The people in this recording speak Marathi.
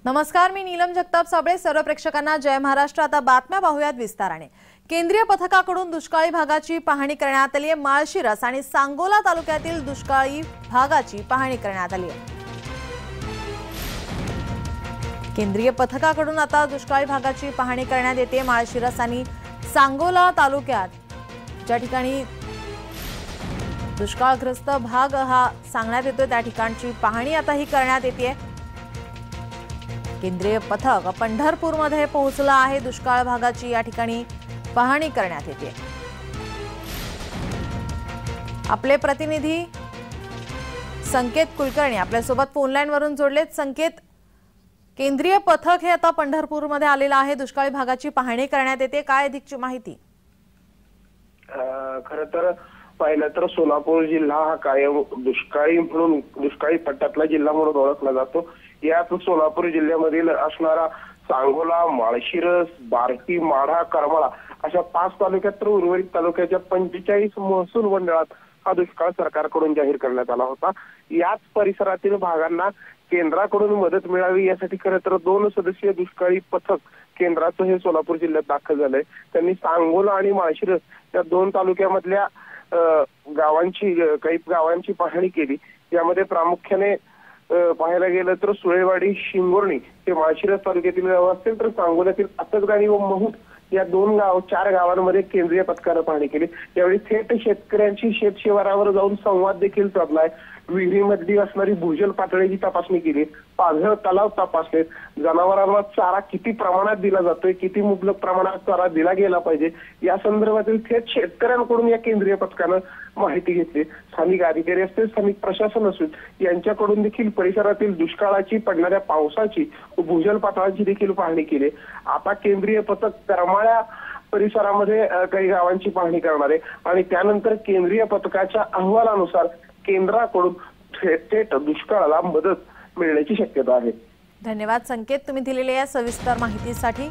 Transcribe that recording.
नमस्कार, मी नीलम जगताप साबळे. सर्व प्रेक्षकांना जय महाराष्ट्र. आता बातम्या पाहूयात विस्ताराने. केंद्रीय पथकाकडून दुष्काळी भागाची पाहणी करण्यात आली आहे. माळशिरस आणि सांगोला तालुक्यातील दुष्काळी भागाची पाहणी करण्यात आली आहे. केंद्रीय पथकाकडून आता दुष्काळी भागाची पाहणी करण्यात येते. माळशिरस आणि सांगोला तालुक्यात ज्या ठिकाणी दुष्काळग्रस्त भाग हा सांगण्यात येतो त्या ठिकाणची पाहणी आता ही करण्यात येते. केंद्रीय पथक पंढरपूरमध्ये पोहोचलं आहे. दुष्काळ भागाची या ठिकाणी पाहणी करण्यात येते. आपले प्रतिनिधी संकेत कुलकर्णी आपल्यासोबत फोनलाईन वरून जोडलेत. संकेत, केंद्रीय पथक हे आता पंढरपूरमध्ये आलेलं आहे. दुष्काळी भागाची पाहणी करण्यात येते. काय अधिकची माहिती? खरं तर पाहिलं तर सोलापूर जिल्हा हा कायम दुष्काळी पट्ट्यातला जिल्हा म्हणून ओळखला जातो. यात सोलापूर जिल्ह्यामधील असणारा सांगोला, माळशिरस, बार्की, माढा, करमाळा अशा 5 तालुक्यात तर उर्वरित तालुक्याच्या 45 महसूल मंडळात हा दुष्काळ सरकारकडून जाहीर करण्यात आला होता. याच परिसरातील भागांना केंद्राकडून मदत मिळावी यासाठी खरं तर 2 सदस्यीय दुष्काळी पथक केंद्राचं हे सोलापूर जिल्ह्यात दाखल झालंय. त्यांनी सांगोला आणि माळशिरस या 2 तालुक्यामधल्या काही गावांची पाहणी केली. यामध्ये प्रामुख्याने पाहायला गेलं तर सुळेवाडी, शिंगोर्णी हे माळशिरस तालुक्यातील गाव असतील, तर सांगोल्यातील आतसगाणी व महूद या 4 गावांमध्ये केंद्रीय पथकानं पाहणी केली. यावेळी थेट शेतकऱ्यांची शेतशिवारावर जाऊन संवाद देखील साधलाय. विहिरीमधली असणारी भूजल पातळीची तपासणी केली, पाझर तलाव तपासले, जनावरांना चारा किती प्रमाणात दिला जातोय, किती मुबलक प्रमाणात चारा दिला गेला पाहिजे या संदर्भातील थेट शेतकऱ्यांकडून या केंद्रीय पथकानं माहिती घेतली. स्थानिक अधिकारी असतील, स्थानिक प्रशासन असेल यांच्याकडून देखील परिसरातील दुष्काळाची, पडणाऱ्या पावसाची, भूजल पातळीची देखील पाहणी केली. आता केंद्रीय पथक करमाळा परिसरामध्ये काही गावांची पाहणी करणार आहे आणि त्यानंतर केंद्रीय पथकाच्या अहवालानुसार केंद्राकडून थेट दुष्काळाला मदत मिळण्याची शक्यता आहे. धन्यवाद संकेत, तुम्ही दिलेल्या या सविस्तर माहितीसाठी.